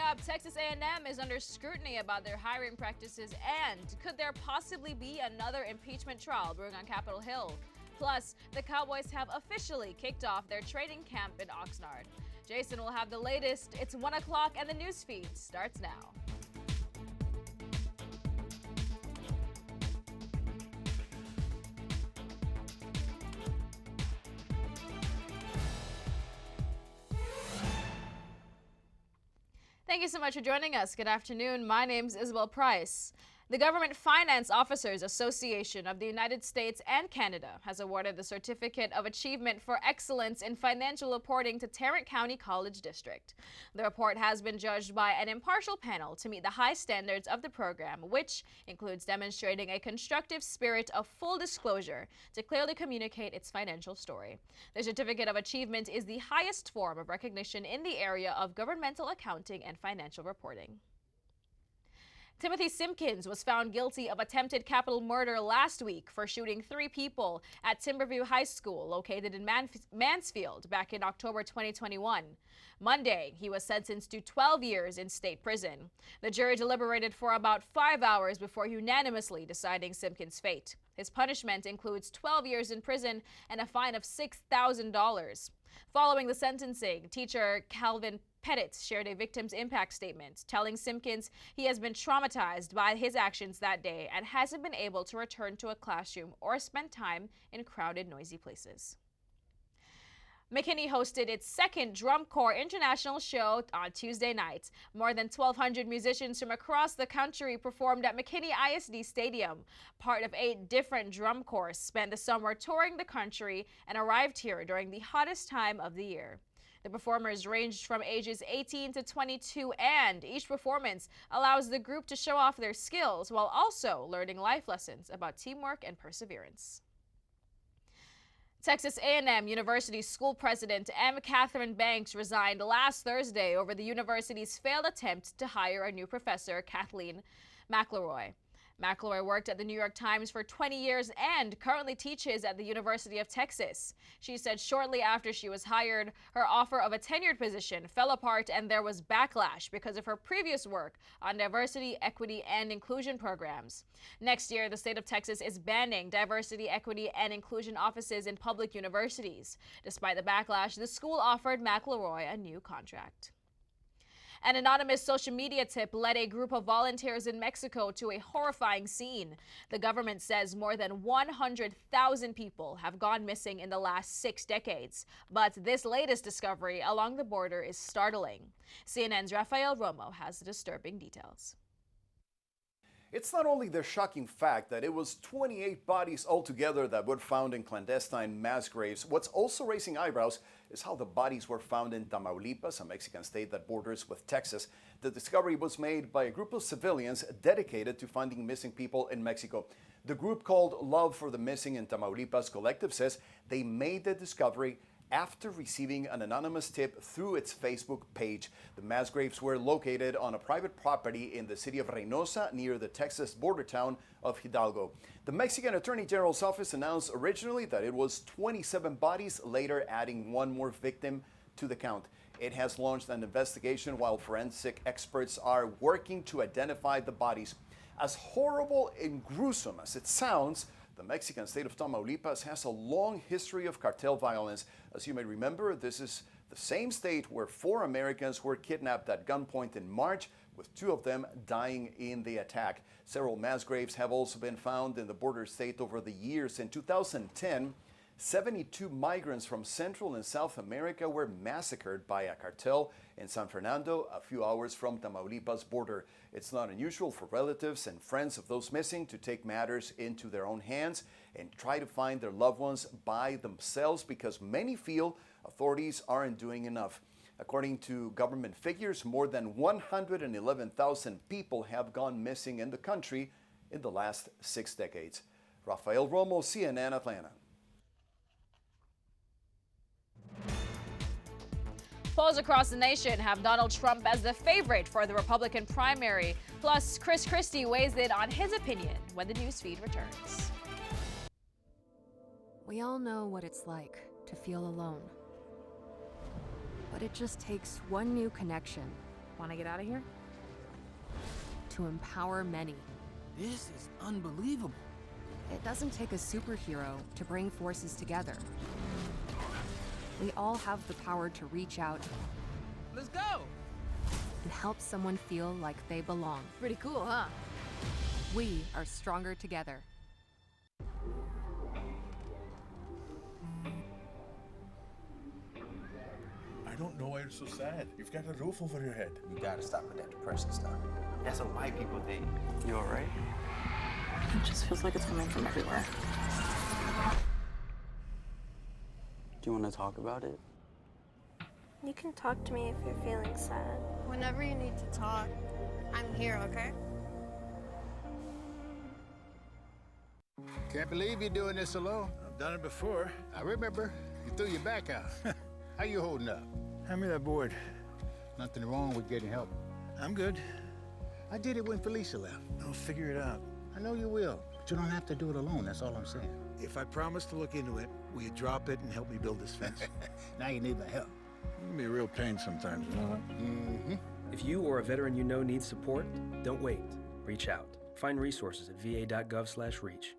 up, Texas A&M is under scrutiny about their hiring practices, and could there possibly be another impeachment trial brewing on Capitol Hill? Plus, the Cowboys have officially kicked off their training camp in Oxnard. Jason will have the latest. It's 1 o'clock and the NewsFeed starts now. Thank you so much for joining us. Good afternoon. My name is Isabel Price. The Government Finance Officers Association of the United States and Canada has awarded the Certificate of Achievement for Excellence in Financial Reporting to Tarrant County College District. The report has been judged by an impartial panel to meet the high standards of the program, which includes demonstrating a constructive spirit of full disclosure to clearly communicate its financial story. The Certificate of Achievement is the highest form of recognition in the area of governmental accounting and financial reporting. Timothy Simpkins was found guilty of attempted capital murder last week for shooting 3 people at Timberview High School, located in Mansfield, back in October 2021. Monday, he was sentenced to 12 years in state prison. The jury deliberated for about 5 hours before unanimously deciding Simpkins' fate. His punishment includes 12 years in prison and a fine of $6,000. Following the sentencing, teacher Calvin Pettit shared a victim's impact statement, telling Simpkins he has been traumatized by his actions that day and hasn't been able to return to a classroom or spend time in crowded, noisy places. McKinney hosted its second Drum Corps International show on Tuesday night. More than 1,200 musicians from across the country performed at McKinney ISD Stadium. Part of 8 different drum corps spent the summer touring the country and arrived here during the hottest time of the year. The performers ranged from ages 18 to 22, and each performance allows the group to show off their skills while also learning life lessons about teamwork and perseverance. Texas A&M University School President M. Catherine Banks resigned last Thursday over the university's failed attempt to hire a new professor, Kathleen McElroy. McElroy worked at the New York Times for 20 years and currently teaches at the University of Texas. She said shortly after she was hired, her offer of a tenured position fell apart and there was backlash because of her previous work on diversity, equity, and inclusion programs. Next year, the state of Texas is banning diversity, equity, and inclusion offices in public universities. Despite the backlash, the school offered McElroy a new contract. An anonymous social media tip led a group of volunteers in Mexico to a horrifying scene. The government says more than 100,000 people have gone missing in the last 6 decades. But this latest discovery along the border is startling. CNN's Rafael Romo has the disturbing details. It's not only the shocking fact that it was 28 bodies altogether that were found in clandestine mass graves. What's also raising eyebrows is how the bodies were found in Tamaulipas, a Mexican state that borders with Texas. The discovery was made by a group of civilians dedicated to finding missing people in Mexico. The group called Love for the Missing in Tamaulipas Collective says they made the discovery after receiving an anonymous tip through its Facebook page. The mass graves were located on a private property in the city of Reynosa near the Texas border town of Hidalgo. The Mexican Attorney General's office announced originally that it was 27 bodies, later adding 1 more victim to the count. It has launched an investigation while forensic experts are working to identify the bodies. As horrible and gruesome as it sounds, the Mexican state of Tamaulipas has a long history of cartel violence. As you may remember, this is the same state where 4 Americans were kidnapped at gunpoint in March, with 2 of them dying in the attack. Several mass graves have also been found in the border state over the years. In 2010, 72 migrants from Central and South America were massacred by a cartel in San Fernando, a few hours from Tamaulipas border. It's not unusual for relatives and friends of those missing to take matters into their own hands and try to find their loved ones by themselves because many feel authorities aren't doing enough. According to government figures, more than 111,000 people have gone missing in the country in the last 6 decades. Rafael Romo, CNN, Atlanta. Polls across the nation have Donald Trump as the favorite for the Republican primary. Plus, Chris Christie weighs in on his opinion when the NewsFeed returns. We all know what it's like to feel alone. But it just takes one new connection, Want to get out of here? To empower many. This is unbelievable. It doesn't take a superhero to bring forces together. We all have the power to reach out Let's go! and help someone feel like they belong. Pretty cool, huh? We are stronger together. I don't know why you're so sad. You've got a roof over your head. You gotta stop with that depressing stuff. That's what white people think. You alright? It just feels like it's coming from everywhere. Do you want to talk about it? You can talk to me if you're feeling sad. Whenever you need to talk, I'm here, okay? Can't believe you're doing this alone. I've done it before. I remember. You threw your back out. How you holding up? Hand me that board. Nothing wrong with getting help. I'm good. I did it when Felicia left. I'll figure it out. I know you will, but you don't have to do it alone. That's all I'm saying. If I promise to look into it, will you drop it and help me build this fence? Now you need my help. It can be a real pain sometimes, you know that? Mm-hmm. If you or a veteran you know needs support, don't wait. Reach out. Find resources at va.gov/reach.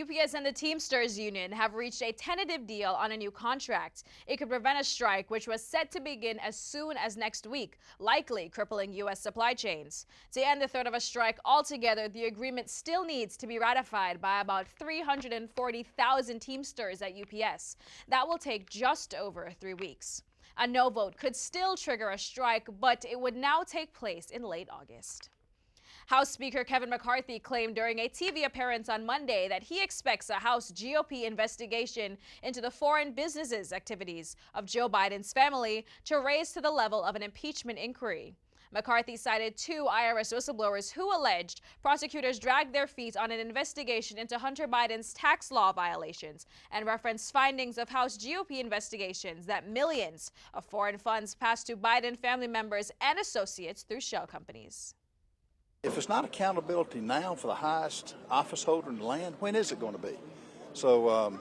UPS and the Teamsters Union have reached a tentative deal on a new contract. It could prevent a strike, which was set to begin as soon as next week, likely crippling U.S. supply chains. To end the threat of a strike altogether, the agreement still needs to be ratified by about 340,000 Teamsters at UPS. That will take just over 3 weeks. A no vote could still trigger a strike, but it would now take place in late August. House Speaker Kevin McCarthy claimed during a TV appearance on Monday that he expects a House GOP investigation into the foreign businesses activities of Joe Biden's family to raise to the level of an impeachment inquiry. McCarthy cited 2 IRS whistleblowers who alleged prosecutors dragged their feet on an investigation into Hunter Biden's tax law violations and referenced findings of House GOP investigations that millions of foreign funds passed to Biden family members and associates through shell companies. If it's not accountability now for the highest office holder in the land, when is it going to be? So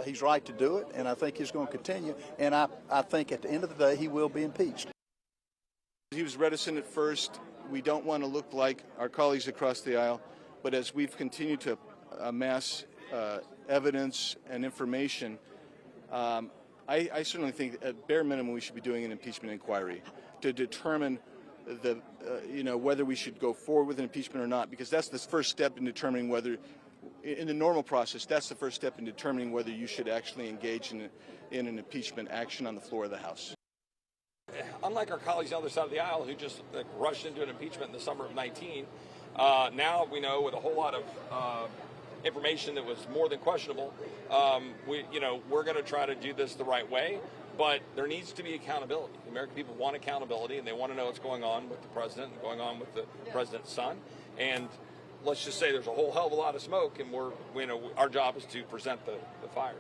he's right to do it, and I think he's going to continue. And I think at the end of the day, he will be impeached. He was reticent at first. We don't want to look like our colleagues across the aisle, but as we've continued to amass evidence and information, I certainly think at bare minimum we should be doing an impeachment inquiry to determine whether we should go forward with an impeachment or not, because that's the first step in determining whether, in the normal process, that's the first step in determining whether you should actually engage in an impeachment action on the floor of the House. Unlike our colleagues on the other side of the aisle who just rushed into an impeachment in the summer of 19, now we know with a whole lot of information that was more than questionable, we're going to try to do this the right way. But there needs to be accountability. The American people want accountability, and they want to know what's going on with the president and going on with the president's son. And let's just say there's a whole hell of a lot of smoke, and our job is to present the fire.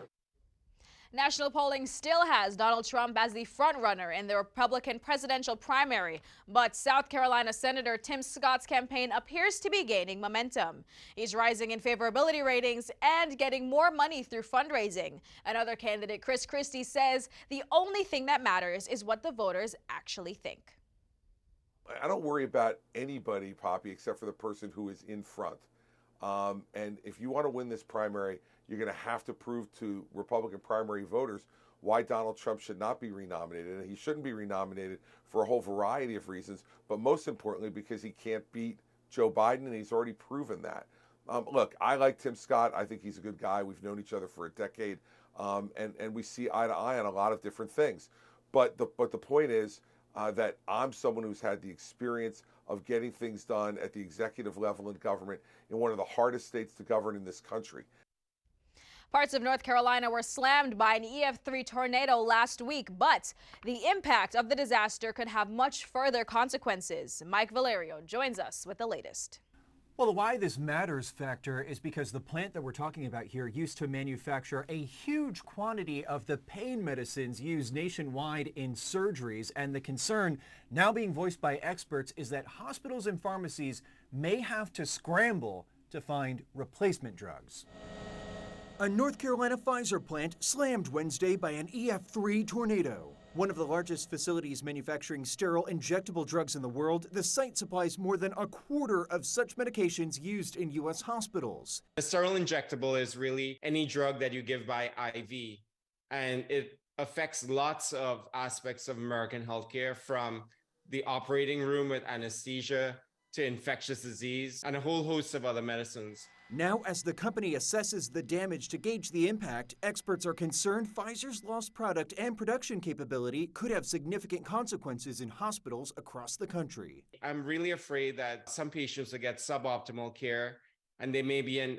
National polling still has Donald Trump as the frontrunner in the Republican presidential primary, but South Carolina Senator Tim Scott's campaign appears to be gaining momentum. He's rising in favorability ratings and getting more money through fundraising. Another candidate, Chris Christie, says the only thing that matters is what the voters actually think. I don't worry about anybody, Poppy, except for the person who is in front. And if you want to win this primary, you're going to have to prove to Republican primary voters why Donald Trump should not be renominated. And he shouldn't be renominated for a whole variety of reasons, but most importantly because he can't beat Joe Biden, and he's already proven that. Look, I like Tim Scott. I think he's a good guy. We've known each other for a decade, and we see eye to eye on a lot of different things. But the point is that I'm someone who's had the experience of getting things done at the executive level in government in one of the hardest states to govern in this country. Parts of North Carolina were slammed by an EF3 tornado last week, but the impact of the disaster could have much further consequences. Mike Valerio joins us with the latest. Well, the why this matters factor is because the plant that we're talking about here used to manufacture a huge quantity of the pain medicines used nationwide in surgeries. And the concern now being voiced by experts is that hospitals and pharmacies may have to scramble to find replacement drugs. A North Carolina Pfizer plant slammed Wednesday by an EF3 tornado. One of the largest facilities manufacturing sterile injectable drugs in the world, the site supplies more than a quarter of such medications used in U.S. hospitals. A sterile injectable is really any drug that you give by IV, and it affects lots of aspects of American healthcare, from the operating room with anesthesia to infectious disease and a whole host of other medicines. Now, as the company assesses the damage to gauge the impact, experts are concerned Pfizer's lost product and production capability could have significant consequences in hospitals across the country. I'm really afraid that some patients will get suboptimal care, and there may be an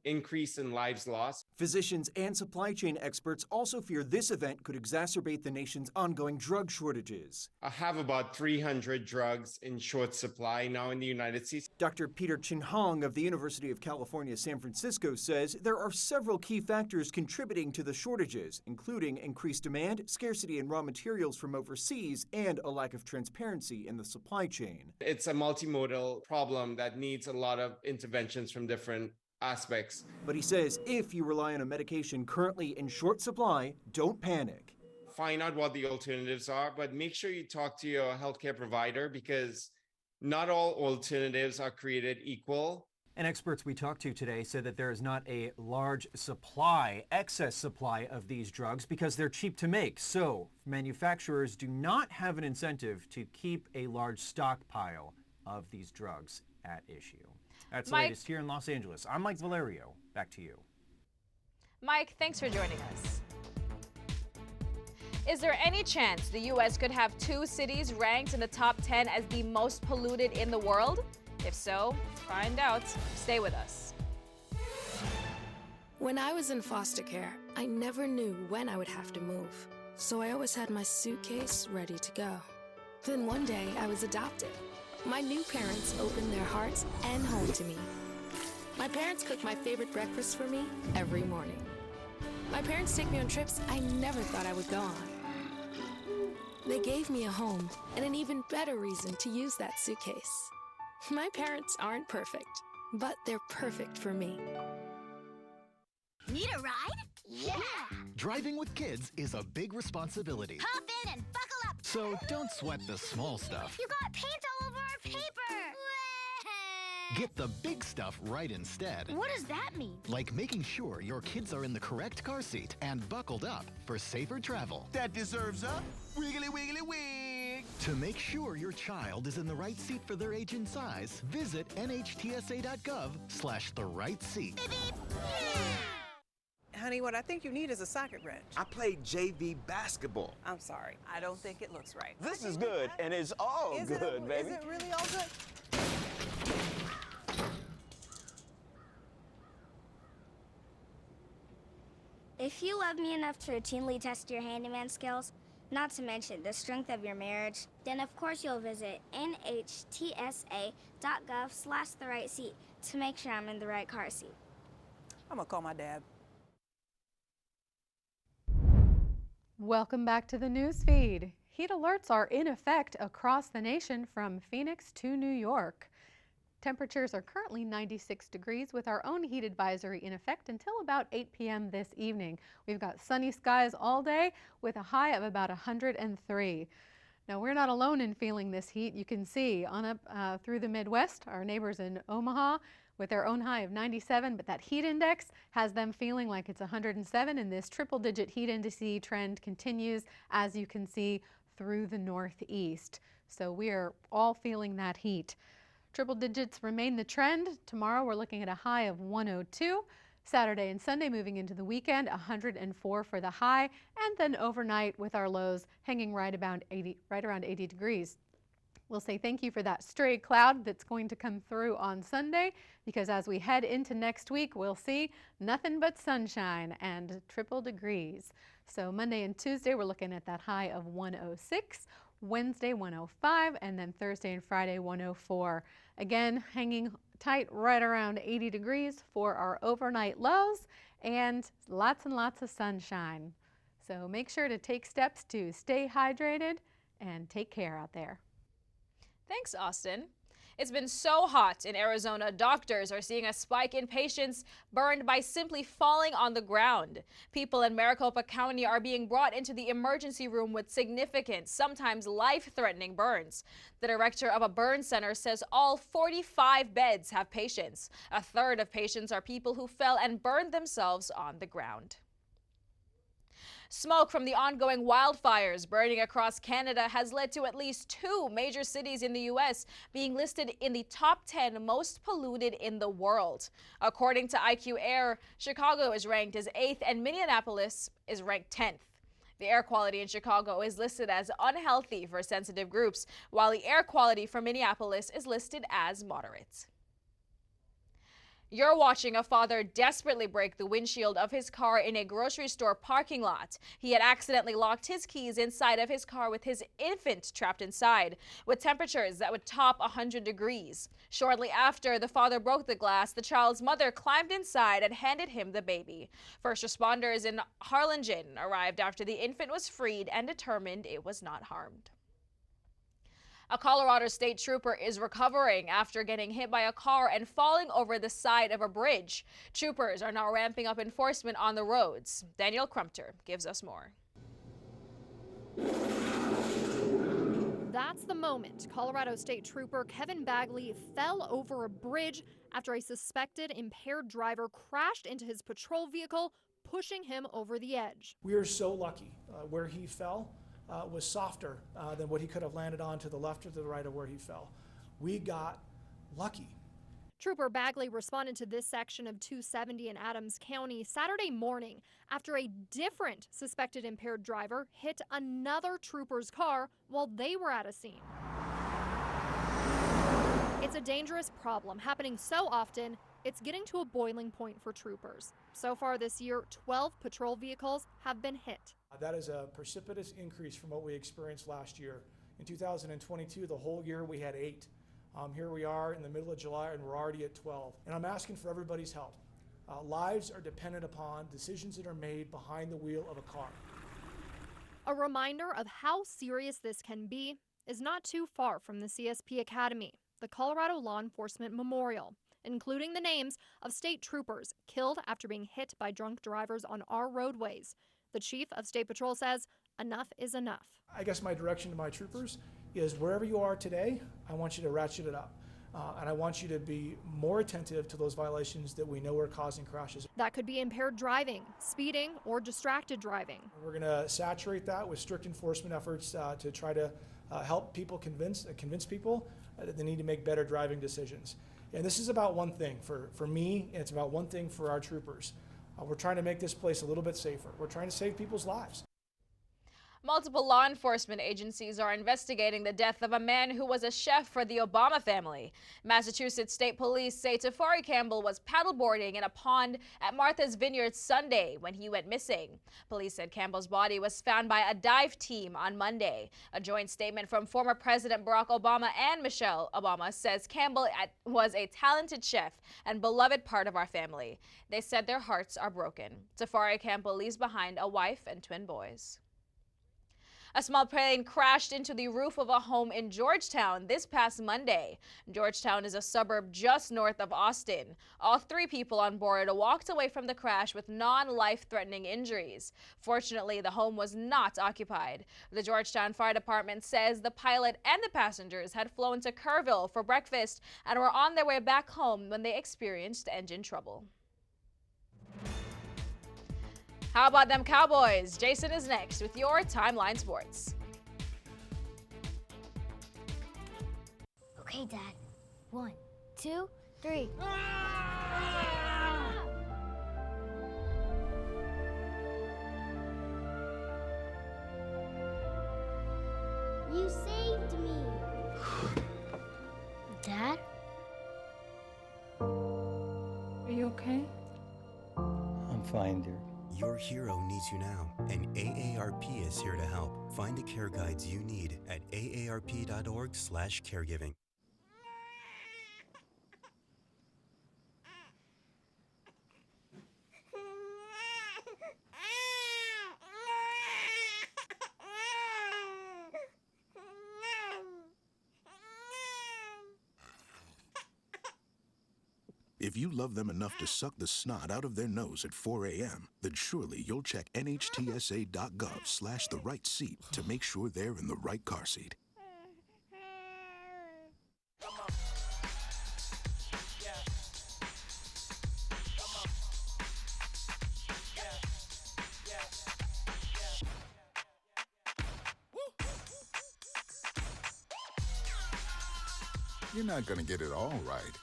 increase in lives lost. Physicians and supply chain experts also fear this event could exacerbate the nation's ongoing drug shortages. I have about 300 drugs in short supply now in the United States. Dr. Peter Chin Hong of the University of California, San Francisco says there are several key factors contributing to the shortages, including increased demand, scarcity in raw materials from overseas, and a lack of transparency in the supply chain. It's a multimodal problem that needs a lot of interventions from different aspects. But he says if you rely on a medication currently in short supply, don't panic. Find out what the alternatives are, but make sure you talk to your healthcare provider, because not all alternatives are created equal. And experts we talked to today said that there is not a large excess supply of these drugs because they're cheap to make. So manufacturers do not have an incentive to keep a large stockpile of these drugs at issue. That's the latest here in Los Angeles. I'm Mike Valerio. Back to you. Mike, thanks for joining us. Is there any chance the U.S. could have 2 cities ranked in the top 10 as the most polluted in the world? If so, find out. Stay with us. When I was in foster care, I never knew when I would have to move. So I always had my suitcase ready to go. Then one day I was adopted. My new parents opened their hearts and home to me. My parents cook my favorite breakfast for me every morning. My parents take me on trips I never thought I would go on. They gave me a home and an even better reason to use that suitcase. My parents aren't perfect, but they're perfect for me. Need a ride? Yeah! Driving with kids is a big responsibility. Hop in and buckle up! So don't sweat the small stuff. You got paint all over our paper! Get the big stuff right instead. What does that mean? Like making sure your kids are in the correct car seat and buckled up for safer travel. That deserves a wiggly wiggly wig. To make sure your child is in the right seat for their age and size, visit nhtsa.gov/the right seat. Beep, beep. Honey, what I think you need is a socket wrench. I played JV basketball. I'm sorry. I don't think it looks right. This is good, and it's all good, baby. Is it really all good? If you love me enough to routinely test your handyman skills, not to mention the strength of your marriage, then of course you'll visit nhtsa.gov/the right seat to make sure I'm in the right car seat. I'm gonna call my dad. Welcome back to the newsfeed. Heat alerts are in effect across the nation from Phoenix to New York. Temperatures are currently 96 degrees with our own heat advisory in effect until about 8 p.m. this evening. We've got sunny skies all day with a high of about 103. Now, we're not alone in feeling this heat. You can see on up through the Midwest, our neighbors in Omaha with their own high of 97, but that heat index has them feeling like it's 107, and this triple-digit heat index trend continues, as you can see, through the Northeast. So we are all feeling that heat. Triple digits remain the trend. Tomorrow we're looking at a high of 102. Saturday and Sunday moving into the weekend, 104 for the high, and then overnight with our lows hanging right around 80 degrees. We'll say thank you for that stray cloud that's going to come through on Sunday, because as we head into next week, we'll see nothing but sunshine and triple degrees. So Monday and Tuesday, we're looking at that high of 106, Wednesday 105, and then Thursday and Friday 104. Again, hanging tight right around 80 degrees for our overnight lows, and lots of sunshine. So make sure to take steps to stay hydrated and take care out there. Thanks, Austin. It's been so hot in Arizona, doctors are seeing a spike in patients burned by simply falling on the ground. People in Maricopa County are being brought into the emergency room with significant, sometimes life-threatening burns. The director of a burn center says all 45 beds have patients. A third of patients are people who fell and burned themselves on the ground. Smoke from the ongoing wildfires burning across Canada has led to at least 2 major cities in the U.S. being listed in the top 10 most polluted in the world. According to IQ Air, Chicago is ranked as 8th and Minneapolis is ranked 10th. The air quality in Chicago is listed as unhealthy for sensitive groups, while the air quality for Minneapolis is listed as moderate. You're watching a father desperately break the windshield of his car in a grocery store parking lot. He had accidentally locked his keys inside of his car with his infant trapped inside, with temperatures that would top 100 degrees. Shortly after the father broke the glass, the child's mother climbed inside and handed him the baby. First responders in Harlingen arrived after the infant was freed and determined it was not harmed. A Colorado state trooper is recovering after getting hit by a car and falling over the side of a bridge. Troopers are now ramping up enforcement on the roads. Daniel Crumpter gives us more. That's the moment Colorado State Trooper Kevin Bagley fell over a bridge after a suspected impaired driver crashed into his patrol vehicle, pushing him over the edge. We are so lucky. Where he fell was softer than what he could have landed on to the left or to the right of where he fell. We got lucky. Trooper Bagley responded to this section of 270 in Adams County Saturday morning after a different suspected impaired driver hit another trooper's car while they were at a scene. It's a dangerous problem happening so often, it's getting to a boiling point for troopers. So far this year, 12 patrol vehicles have been hit. That is a precipitous increase from what we experienced last year. In 2022, the whole year we had 8. Here we are in the middle of July and we're already at 12. And I'm asking for everybody's help. Lives are dependent upon decisions that are made behind the wheel of a car. A reminder of how serious this can be is not too far from the CSP Academy, the Colorado Law Enforcement Memorial, including the names of state troopers killed after being hit by drunk drivers on our roadways. The chief of State Patrol says enough is enough. I guess my direction to my troopers is wherever you are today, I want you to ratchet it up. And I want you to be more attentive to those violations that we know are causing crashes. That could be impaired driving, speeding, or distracted driving. We're going to saturate that with strict enforcement efforts to try to help people convince people that they need to make better driving decisions. And this is about one thing for me, and it's about one thing for our troopers. We're trying to make this place a little bit safer. We're trying to save people's lives. Multiple law enforcement agencies are investigating the death of a man who was a chef for the Obama family. Massachusetts State Police say Tafari Campbell was paddleboarding in a pond at Martha's Vineyard Sunday when he went missing. Police said Campbell's body was found by a dive team on Monday. A joint statement from former President Barack Obama and Michelle Obama says Campbell was a talented chef and beloved part of our family. They said their hearts are broken. Tafari Campbell leaves behind a wife and twin boys. A small plane crashed into the roof of a home in Georgetown this past Monday. Georgetown is a suburb just north of Austin. All 3 people on board walked away from the crash with non-life-threatening injuries. Fortunately, the home was not occupied. The Georgetown Fire Department says the pilot and the passengers had flown to Kerrville for breakfast and were on their way back home when they experienced engine trouble. How about them Cowboys? Jason is next with your Timeline Sports. Okay, Dad. 1, 2, 3. You saved me. finder. Your hero needs you now, and AARP is here to help. Find the care guides you need at aarp.org/caregiving. If you love them enough to suck the snot out of their nose at 4 a.m., then surely you'll check nhtsa.gov/the-right-seat to make sure they're in the right car seat. You're not going to get it all right.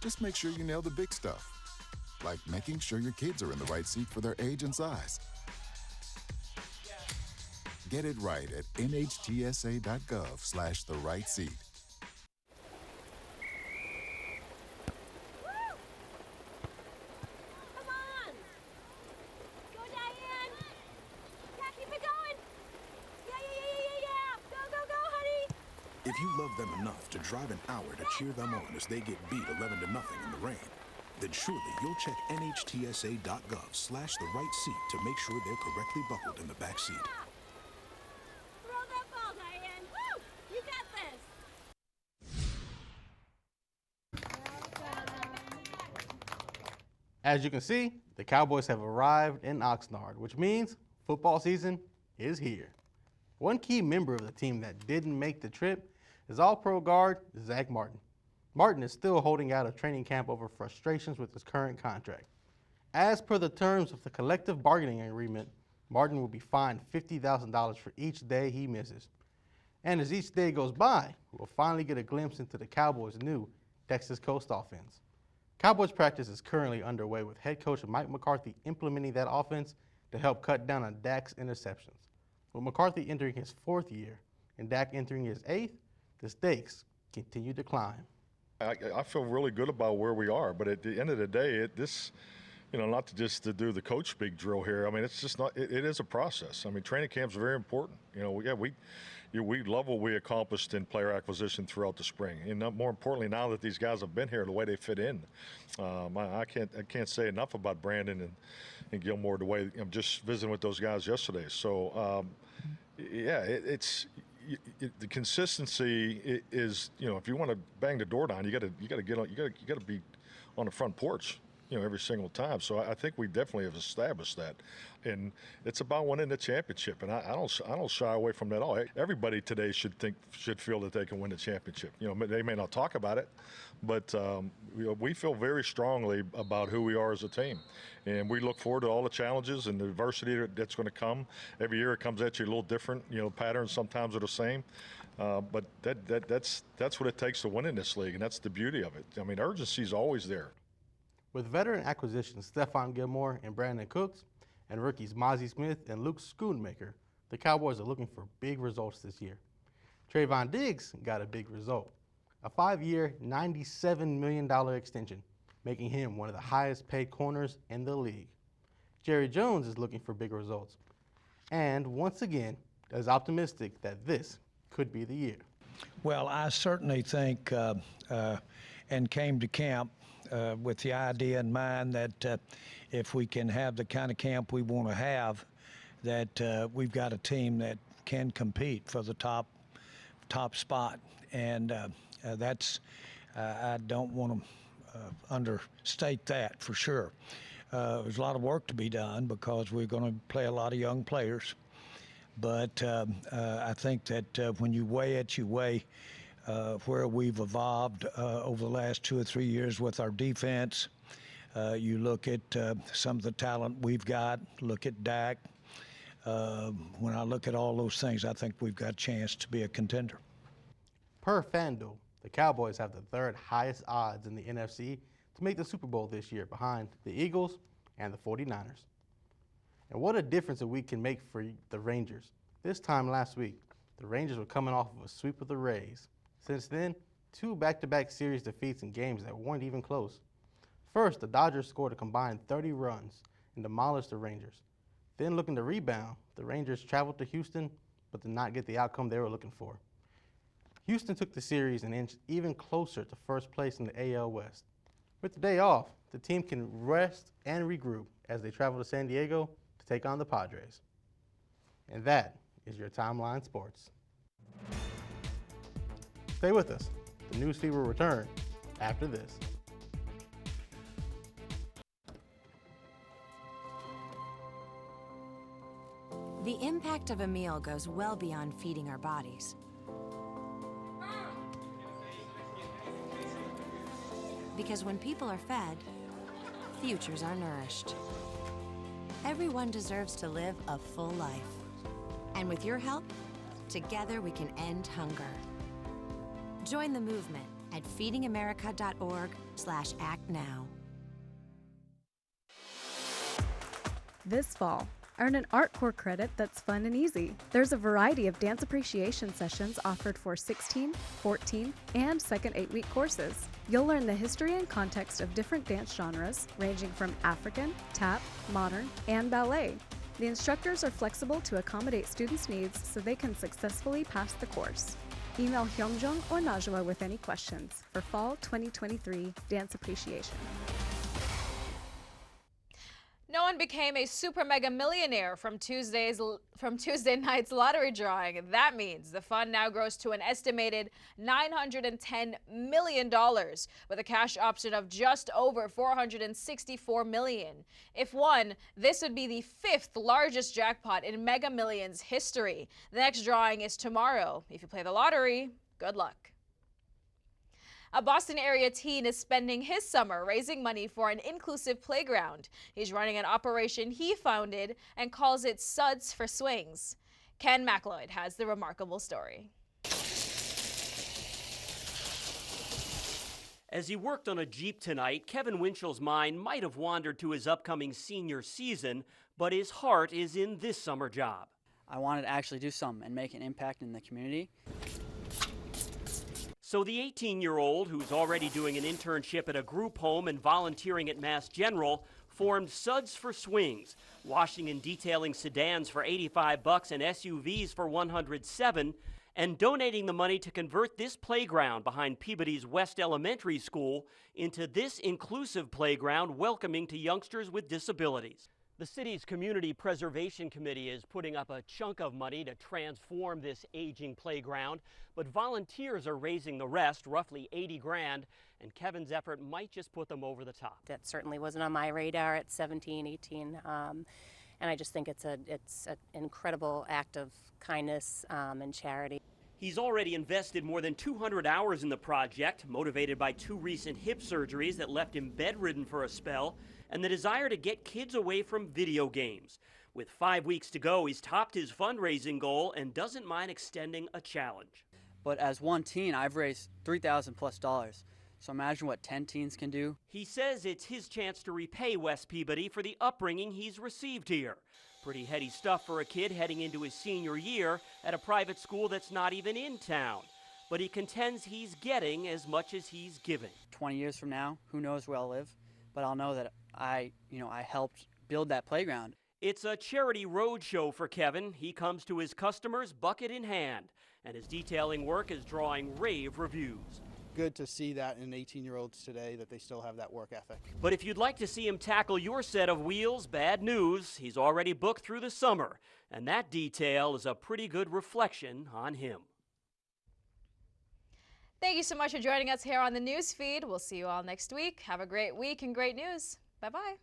Just make sure you nail the big stuff, like making sure your kids are in the right seat for their age and size. Get it right at nhtsa.gov/the-right-seat. If you love them enough to drive an hour to cheer them on as they get beat 11-0 in the rain, then surely you'll check nhtsa.gov/the-right-seat to make sure they're correctly buckled in the back seat. Throw that ball, Diane. Woo! You got this. As you can see, the Cowboys have arrived in Oxnard, which means football season is here. One key member of the team that didn't make the trip is All-Pro guard Zach Martin. Martin is still holding out of training camp over frustrations with his current contract. As per the terms of the collective bargaining agreement, Martin will be fined $50,000 for each day he misses. And as each day goes by, we'll finally get a glimpse into the Cowboys' new Texas Coast offense. Cowboys practice is currently underway with head coach Mike McCarthy implementing that offense to help cut down on Dak's interceptions. With McCarthy entering his 4th year and Dak entering his 8th, the stakes continue to climb. I feel really good about where we are, but at the end of the day, not to do the coach speak drill here. I mean, it's just not. It is a process. I mean, training camp's very important. We love what we accomplished in player acquisition throughout the spring, and more importantly, now that these guys have been here, the way they fit in. I can't say enough about Brandon and Gilmore. The way I'm just visiting with those guys yesterday. So, the consistency is, if you want to bang the door down, you got to be on the front porch, every single time. So I think we definitely have established that, and it's about winning the championship. And I don't shy away from that at all. Everybody today should feel that they can win the championship. They may not talk about it, but we feel very strongly about who we are as a team, and we look forward to all the challenges and the adversity that's going to come. Every year it comes at you a little different. Patterns sometimes are the same. But that's what it takes to win in this league, and that's the beauty of it. I mean, urgency is always there. With veteran acquisitions Stephon Gilmore and Brandon Cooks, and rookies Mozzie Smith and Luke Schoonmaker, the Cowboys are looking for big results this year. Trayvon Diggs got a big result, a 5-year, $97 million extension, making him one of the highest paid corners in the league. Jerry Jones is looking for big results, and once again is optimistic that this could be the year. Well, I certainly think and came to camp with the idea in mind that if we can have the kind of camp we want to have, that we've got a team that can compete for the top spot. And that's, I don't want to understate that for sure. There's a lot of work to be done because we're going to play a lot of young players. But I think that when you weigh it, you weigh where we've evolved over the last 2 or 3 years with our defense. You look at some of the talent we've got, look at Dak. When I look at all those things, I think we've got a chance to be a contender. Per FanDuel, the Cowboys have the 3rd highest odds in the NFC to make the Super Bowl this year, behind the Eagles and the 49ers. And what a difference a week can make for the Rangers. This time last week, the Rangers were coming off of a sweep of the Rays. Since then, 2 back-to-back series defeats in games that weren't even close. First, the Dodgers scored a combined 30 runs and demolished the Rangers. Then looking to rebound, the Rangers traveled to Houston but did not get the outcome they were looking for. Houston took the series and inched even closer to first place in the AL West. With the day off, the team can rest and regroup as they travel to San Diego to take on the Padres. And that is your Timeline Sports. Stay with us. The Newsfeed will return after this. The impact of a meal goes well beyond feeding our bodies. Because when people are fed, futures are nourished. Everyone deserves to live a full life. And with your help, together we can end hunger. Join the movement at feedingamerica.org/actnow. This fall, earn an art core credit that's fun and easy. There's a variety of dance appreciation sessions offered for 16, 14, and second 8-week courses. You'll learn the history and context of different dance genres, ranging from African, tap, modern, and ballet. The instructors are flexible to accommodate students' needs so they can successfully pass the course. Email Hyungjong or Najwa with any questions for Fall 2023 Dance Appreciation. No one became a super mega millionaire from Tuesday night's lottery drawing. That means the fund now grows to an estimated $910 million, with a cash option of just over $464 million. If won, this would be the 5th largest jackpot in Mega Millions history. The next drawing is tomorrow. If you play the lottery, good luck. A Boston area teen is spending his summer raising money for an inclusive playground. He's running an operation he founded and calls it Suds for Swings. Ken McLeod has the remarkable story. As he worked on a Jeep tonight, Kevin Winchell's mind might have wandered to his upcoming senior season, but his heart is in this summer job. I wanted to actually do something and make an impact in the community. So the 18-year-old, who's already doing an internship at a group home and volunteering at Mass General, formed Suds for Swings, washing and detailing sedans for $85 and SUVs for $107, and donating the money to convert this playground behind Peabody's West Elementary School into this inclusive playground welcoming to youngsters with disabilities. The city's Community Preservation Committee is putting up a chunk of money to transform this aging playground, but volunteers are raising the rest, roughly 80 grand, and Kevin's effort might just put them over the top. That certainly wasn't on my radar at 17, 18, and I just think it's an incredible act of kindness and charity. He's already invested more than 200 hours in the project, motivated by 2 recent hip surgeries that left him bedridden for a spell, and the desire to get kids away from video games. With 5 weeks to go, he's topped his fundraising goal and doesn't mind extending a challenge. But as one teen, I've raised $3,000+. So imagine what 10 teens can do. He says it's his chance to repay West Peabody for the upbringing he's received here. Pretty heady stuff for a kid heading into his senior year at a private school that's not even in town. But he contends he's getting as much as he's giving. 20 years from now, who knows where I'll live, but I'll know that I helped build that playground. It's a charity roadshow for Kevin. He comes to his customers bucket in hand, and his detailing work is drawing rave reviews. Good to see that in 18-year-olds today, that they still have that work ethic. But if you'd like to see him tackle your set of wheels, bad news, he's already booked through the summer, and that detail is a pretty good reflection on him. Thank you so much for joining us here on the News Feed. We'll see you all next week. Have a great week and great news. Bye-bye.